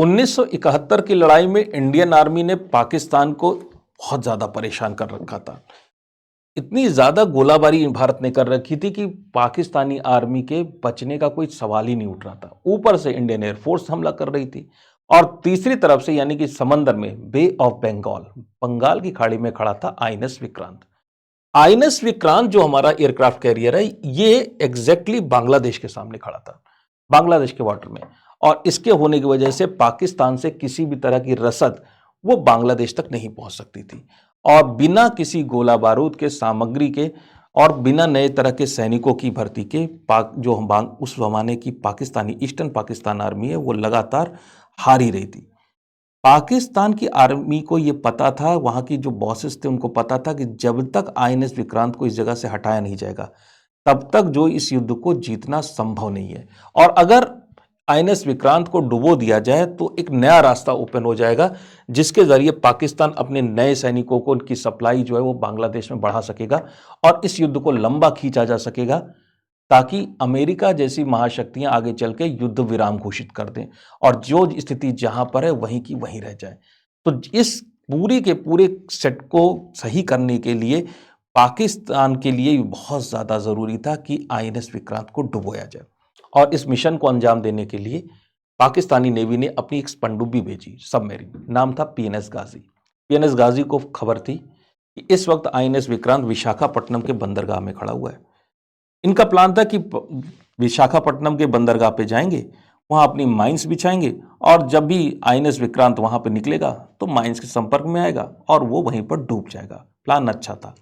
1971 की लड़ाई में इंडियन आर्मी ने पाकिस्तान को बहुत ज्यादा परेशान कर रखा था। इतनी ज्यादा गोलाबारी भारत ने कर रखी थी कि पाकिस्तानी आर्मी के बचने का कोई सवाल ही नहीं उठ रहा था। ऊपर से इंडियन एयरफोर्स हमला कर रही थी और तीसरी तरफ से यानी कि समंदर में बे ऑफ बंगाल, बंगाल की खाड़ी में खड़ा था आईएनएस विक्रांत। आईएनएस विक्रांत जो हमारा एयरक्राफ्ट कैरियर है, ये एग्जैक्टली बांग्लादेश के सामने खड़ा था, बांग्लादेश के वाटर में। और इसके होने की वजह से पाकिस्तान से किसी भी तरह की रसद वो बांग्लादेश तक नहीं पहुंच सकती थी। और बिना किसी गोला बारूद के, सामग्री के और बिना नए तरह के सैनिकों की भर्ती के पाक जो उस जमाने की पाकिस्तानी ईस्टर्न पाकिस्तान आर्मी है वो लगातार हार ही रही थी। पाकिस्तान की आर्मी को यह पता था, वहां की जो बॉसेस थे उनको पता था कि जब तक आईएनएस विक्रांत को इस जगह से हटाया नहीं जाएगा तब तक जो इस युद्ध को जीतना संभव नहीं है। और अगर आईएनएस विक्रांत को डुबो दिया जाए तो एक नया रास्ता ओपन हो जाएगा जिसके जरिए पाकिस्तान अपने नए सैनिकों को उनकी सप्लाई जो है वो बांग्लादेश में बढ़ा सकेगा और इस युद्ध को लंबा खींचा जा सकेगा ताकि अमेरिका जैसी महाशक्तियां आगे चल के युद्ध विराम घोषित कर दें और जो स्थिति जहां पर है वहीं की वहीं रह जाए। तो इस पूरी के पूरे सेट को सही करने के लिए पाकिस्तान के लिए बहुत ज्यादा जरूरी था कि आईएनएस विक्रांत को डुबोया जाए। और इस मिशन को अंजाम देने के लिए पाकिस्तानी नेवी ने अपनी एक पनडुब्बी भेजी, सबमरीन, नाम था पीएनएस गाजी। पीएनएस गाजी को खबर थी कि इस वक्त आईएनएस विक्रांत विशाखापट्टनम के बंदरगाह में खड़ा हुआ है। इनका प्लान था कि विशाखापट्टनम के बंदरगाह पे जाएंगे, वहां अपनी माइंस बिछाएंगे और जब भी आईएनएस विक्रांत वहां पे निकलेगा तो माइंस के संपर्क में आएगा और वो वहीं पर डूब जाएगा। प्लान अच्छा था,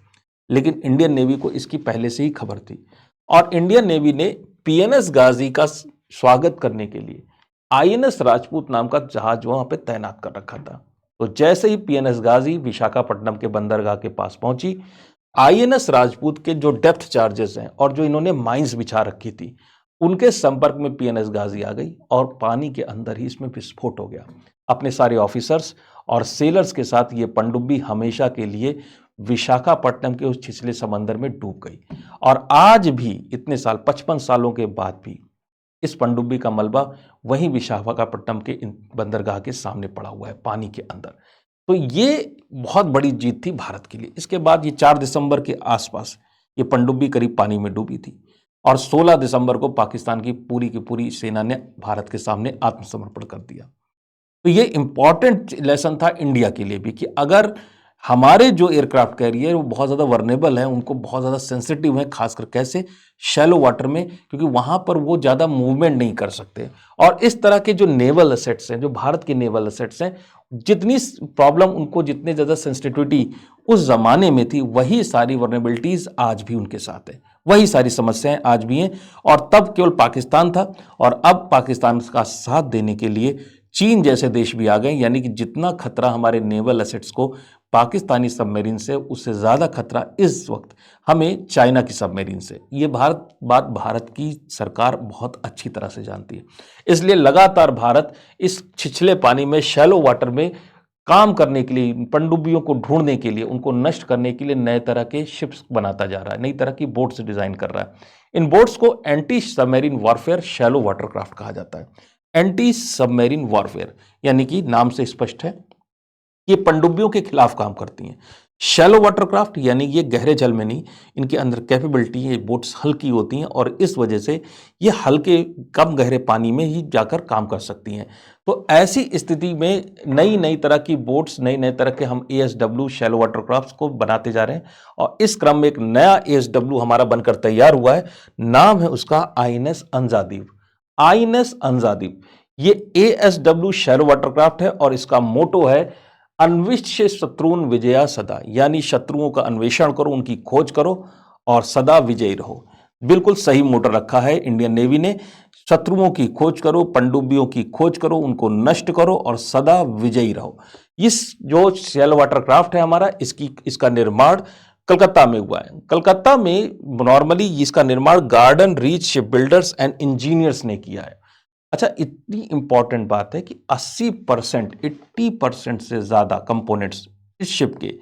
लेकिन इंडियन नेवी को इसकी पहले से ही खबर थी और इंडियन नेवी ने पीएनएस गाजी का स्वागत करने के लिए आईएनएस राजपूत नाम का जहाज वहां पे तैनात कर रखा था। तो जैसे ही पीएनएस गाजी विशाखापट्टनम के बंदरगाह के पास पहुंची, आईएनएस राजपूत के जो डेप्थ चार्जेस हैं और जो इन्होंने माइंस बिछा रखी थी उनके संपर्क में पीएनएस गाजी आ गई और पानी के अंदर ही इसमें विस्फोट हो गया। अपने सारे ऑफिसर्स और सेलर्स के साथ ये पनडुब्बी हमेशा के लिए विशाखापट्टनम के उस छिछले समंदर में डूब गई। और आज भी इतने साल, 55 सालों के बाद भी इस पनडुब्बी का मलबा वहीं विशाखापट्टनम के बंदरगाह के सामने पड़ा हुआ है, पानी के अंदर। तो ये बहुत बड़ी जीत थी भारत के लिए। इसके बाद ये 4 दिसंबर के आसपास ये पनडुब्बी करीब पानी में डूबी थी और 16 दिसंबर को पाकिस्तान की पूरी सेना ने भारत के सामने आत्मसमर्पण कर दिया। तो ये इंपॉर्टेंट लेसन था इंडिया के लिए भी कि अगर हमारे जो एयरक्राफ्ट कैरियर वो बहुत ज़्यादा वर्नेबल है, उनको बहुत ज़्यादा सेंसिटिव है, खासकर कैसे शैलो वाटर में, क्योंकि वहाँ पर वो ज़्यादा मूवमेंट नहीं कर सकते। और इस तरह के जो नेवल असेट्स हैं, जो भारत के नेवल असेट्स हैं, जितनी प्रॉब्लम उनको, जितने ज़्यादा सेंसिटिविटी उस ज़माने में थी, वही सारी वर्नेबिलिटीज़ आज भी उनके साथ है, वही सारी समस्याएं आज भी हैं। और तब केवल पाकिस्तान था और अब पाकिस्तान का साथ देने के लिए चीन जैसे देश भी आ गए। यानी कि जितना खतरा हमारे नेवल एसेट्स को पाकिस्तानी सबमरीन से, उससे ज़्यादा खतरा इस वक्त हमें चाइना की सबमरीन से। ये भारत की सरकार बहुत अच्छी तरह से जानती है। इसलिए लगातार भारत इस छिछले पानी में, शैलो वाटर में काम करने के लिए, पनडुब्बियों को ढूंढने के लिए, उनको नष्ट करने के लिए नए तरह के शिप्स बनाता जा रहा है, नई तरह की बोट्स डिजाइन कर रहा है। इन बोट्स को anti submarine warfare shallow watercraft कहा जाता है। एंटी सबमरीन वॉरफेयर यानी कि नाम से स्पष्ट है, ये पनडुब्बियों के खिलाफ काम करती हैं। शैलो वाटरक्राफ्ट यानी ये गहरे जल में नहीं, इनके अंदर कैपेबिलिटी है, ये बोट्स हल्की होती हैं और इस वजह से ये हल्के, कम गहरे पानी में ही जाकर काम कर सकती हैं। तो ऐसी स्थिति में नई नई तरह की बोट्स, नए नए तरह के हम एएसडब्ल्यू शैलो वाटरक्राफ्ट को बनाते जा रहे हैं और इस क्रम में एक नया एएसडब्ल्यू हमारा बनकर तैयार हुआ है। नाम है उसका आईएनएस अंजादीप। आईएनएस अंजादीप ये एएसडब्ल्यू शैलो वाटरक्राफ्ट है और इसका मोटो है अन्विष्य शत्रुन विजया सदा, यानी शत्रुओं का अन्वेषण करो, उनकी खोज करो और सदा विजयी रहो। बिल्कुल सही मोटर रखा है इंडियन नेवी ने। शत्रुओं की खोज करो, पनडुब्बियों की खोज करो, उनको नष्ट करो और सदा विजयी रहो। इस जो शैलो वाटरक्राफ्ट है हमारा, इसका निर्माण कलकत्ता में हुआ है। कलकत्ता में नॉर्मली इसका निर्माण garden reach ship builders and engineers ने किया है। अच्छा, इतनी इंपॉर्टेंट बात है कि 80% से ज्यादा कंपोनेंट्स इस शिप के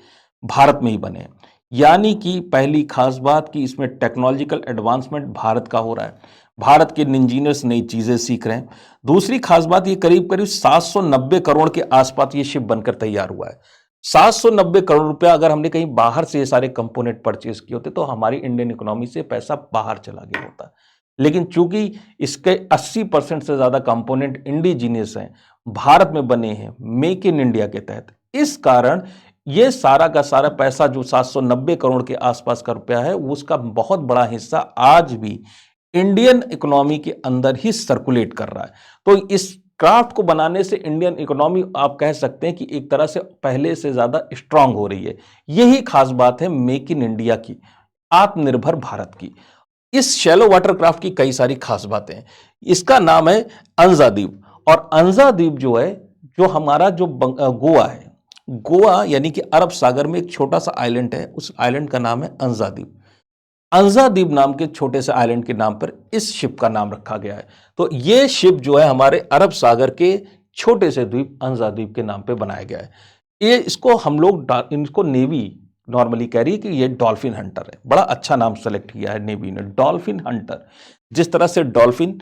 भारत में ही बने हैं। यानी कि पहली खास बात कि इसमें टेक्नोलॉजिकल एडवांसमेंट भारत का हो रहा है। भारत के इंजीनियर्स नई चीजें सीख रहे हैं। दूसरी खास बात, ये करीब करीब 790 करोड़ के आसपास ये शिप बनकर तैयार हुआ है। 790 करोड़ रुपया अगर हमने कहीं बाहर से ये सारे कंपोनेंट परचेज किए होते तो हमारी इंडियन इकोनॉमी से पैसा बाहर चला गया होता। लेकिन चूंकि इसके 80% से ज्यादा कंपोनेंट इंडिजीनियस हैं, भारत में बने हैं, मेक इन इंडिया के तहत, इस कारण ये सारा का सारा पैसा जो 790 करोड़ के आसपास का रुपया है, उसका बहुत बड़ा हिस्सा आज भी इंडियन इकोनॉमी के अंदर ही सर्कुलेट कर रहा है। तो इस क्राफ्ट को बनाने से इंडियन इकोनॉमी आप कह सकते हैं कि एक तरह से पहले से ज्यादा स्ट्रांग हो रही है। यही खास बात है मेक इन इंडिया की, आत्मनिर्भर भारत की। इस शैलो वाटर क्राफ्ट की कई सारी खास बातें हैं। इसका नाम है अंजा द्वीप, और अंजा द्वीप जो है, जो हमारा जो गोवा है, गोवा यानी कि अरब सागर में एक छोटा सा आइलैंड है, उस आइलैंड का नाम है अंजा द्वीप। अंजा द्वीप नाम के छोटे से आइलैंड के नाम पर इस शिप का नाम रखा गया है। तो ये शिप जो है हमारे अरब सागर के छोटे से द्वीप अंजा द्वीप के नाम पे बनाया गया है। ये इसको हम लोग इनको नेवी नॉर्मली कह रही है कि ये डॉल्फिन हंटर है। बड़ा अच्छा नाम सेलेक्ट किया है नेवी ने, डॉल्फिन हंटर। जिस तरह से डॉल्फिन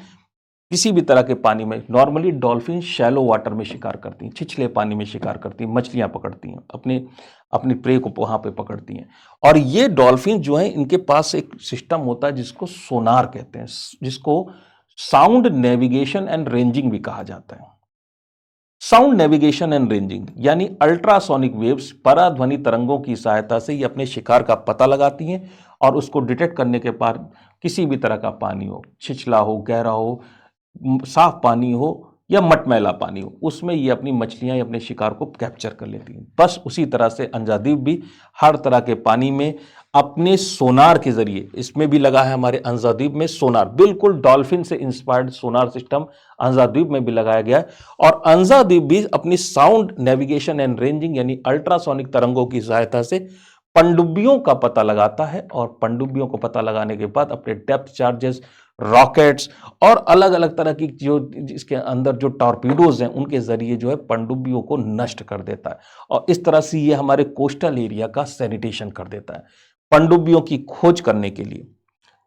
किसी भी तरह के पानी में, नॉर्मली डॉल्फिन शैलो वाटर में शिकार करती हैं, छिछले पानी में शिकार करती हैं, मछलियां पकड़ती हैं, अपने अपनी प्रे को वहां पे पकड़ती हैं। और ये डॉल्फिन जो है, इनके पास एक सिस्टम होता है जिसको सोनार कहते हैं, जिसको साउंड नेविगेशन एंड रेंजिंग भी कहा जाता है। साउंड नेविगेशन एंड रेंजिंग यानी अल्ट्रासोनिक वेव्स, पराध्वनि तरंगों की सहायता से ये अपने शिकार का पता लगाती हैं और उसको डिटेक्ट करने के बाद किसी भी तरह का पानी हो, छिछला हो, गहरा हो, साफ पानी हो या मटमैला पानी हो, उसमें ये अपनी मछलियां या अपने शिकार को कैप्चर कर लेती हैं। बस उसी तरह से अंजा द्वीप भी हर तरह के पानी में अपने सोनार के जरिए, इसमें भी लगा है हमारे अंजा द्वीप में सोनार, बिल्कुल डॉल्फिन से इंस्पायर्ड सोनार सिस्टम अंजा द्वीप में भी लगाया गया है। और अंजा द्वीप भी अपनी साउंड नेविगेशन एंड रेंजिंग यानी अल्ट्रासोनिक तरंगों की सहायता से पनडुब्बियों का पता लगाता है, और पनडुब्बियों को पता लगाने के बाद अपने डेप्थ चार्जेस, रॉकेट्स और अलग अलग तरह की जो इसके अंदर जो टॉर्पीडोज हैं, उनके जरिए जो है पनडुब्बियों को नष्ट कर देता है। और इस तरह से ये हमारे कोस्टल एरिया का सैनिटेशन कर देता है। पनडुब्बियों की खोज करने के लिए,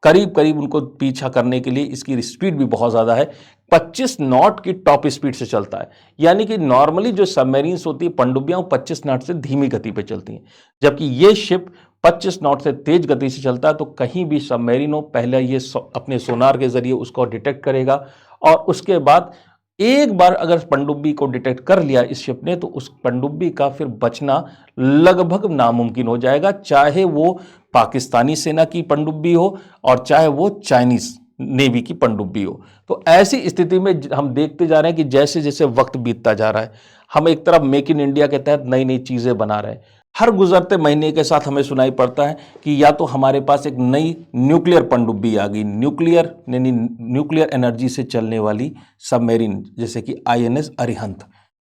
करीब करीब उनको पीछा करने के लिए इसकी स्पीड भी बहुत ज्यादा है, 25 नॉट की टॉप स्पीड से चलता है। यानी कि नॉर्मली जो सबमरीन्स होती है, पनडुब्बियां 25 नॉट से धीमी गति पे चलती हैं, जबकि ये शिप 25 नॉट से तेज गति से चलता है। तो कहीं भी सबमरीन हो, पहले ये अपने सोनार के जरिए उसको डिटेक्ट करेगा, और उसके बाद एक बार अगर पनडुब्बी को डिटेक्ट कर लिया इस शिप ने, तो उस पनडुब्बी का फिर बचना लगभग नामुमकिन हो जाएगा, चाहे वो पाकिस्तानी सेना की पनडुब्बी हो और चाहे वो चाइनीज नेवी की पनडुब्बी हो। तो ऐसी स्थिति में हम देखते जा रहे हैं कि जैसे जैसे वक्त बीतता जा रहा है, हम एक तरफ मेक इन इंडिया के तहत नई नई चीजें बना रहे हैं, हर गुजरते महीने के साथ हमें सुनाई पड़ता है कि या तो हमारे पास एक नई न्यूक्लियर पनडुब्बी आ गई, न्यूक्लियर यानी न्यूक्लियर एनर्जी से चलने वाली सबमरीन, जैसे कि आईएनएस अरिहंत।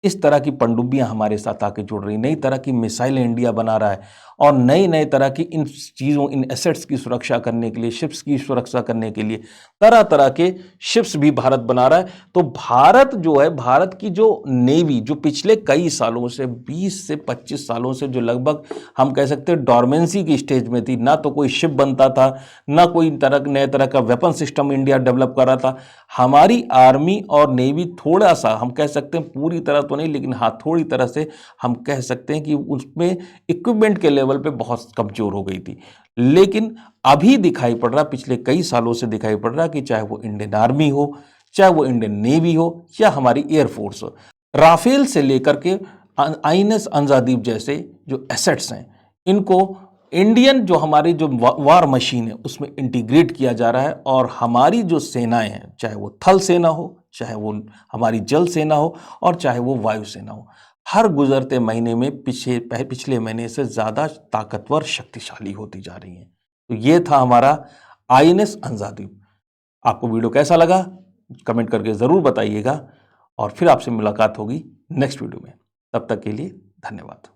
इस तरह की पनडुब्बियां हमारे साथ आके जुड़ रही, नई तरह की मिसाइलें इंडिया बना रहा है, और नई नई तरह की इन चीज़ों, इन एसेट्स की सुरक्षा करने के लिए, शिप्स की सुरक्षा करने के लिए तरह तरह के शिप्स भी भारत बना रहा है। तो भारत जो है, भारत की जो नेवी, जो पिछले कई सालों से, 20 से 25 सालों से, जो लगभग हम कह सकते हैं डॉर्मेंसी की स्टेज में थी, ना तो कोई शिप बनता था, ना कोई नए तरह का वेपन सिस्टम इंडिया डेवलप कर रहा था। हमारी आर्मी और नेवी थोड़ा सा, हम कह सकते हैं पूरी तरह तो नहीं, लेकिन हाँ थोड़ी तरह से हम कह सकते हैं कि उसमें इक्विपमेंट के लेवल पे बहुत कमजोर हो गई थी। लेकिन अभी दिखाई पड़ रहा, पिछले कई सालों से दिखाई पड़ रहा कि चाहे वो इंडियन आर्मी हो, चाहे वो इंडियन नेवी हो, या हमारी एयरफोर्स हो, राफेल से लेकर के आईएनएस अंजा द्वीप जैसे जो एसेट्स हैं, इनको इंडियन जो हमारी जो वार मशीन है उसमें इंटीग्रेट किया जा रहा है। और हमारी जो सेनाएं हैं, चाहे वो थल सेना हो, चाहे वो हमारी जल सेना हो, और चाहे वो वायु सेना हो, हर गुजरते महीने में पिछले महीने से ज़्यादा ताकतवर, शक्तिशाली होती जा रही हैं। तो ये था हमारा आईएनएस अंजा द्वीप। आपको वीडियो कैसा लगा कमेंट करके ज़रूर बताइएगा, और फिर आपसे मुलाकात होगी नेक्स्ट वीडियो में। तब तक के लिए धन्यवाद।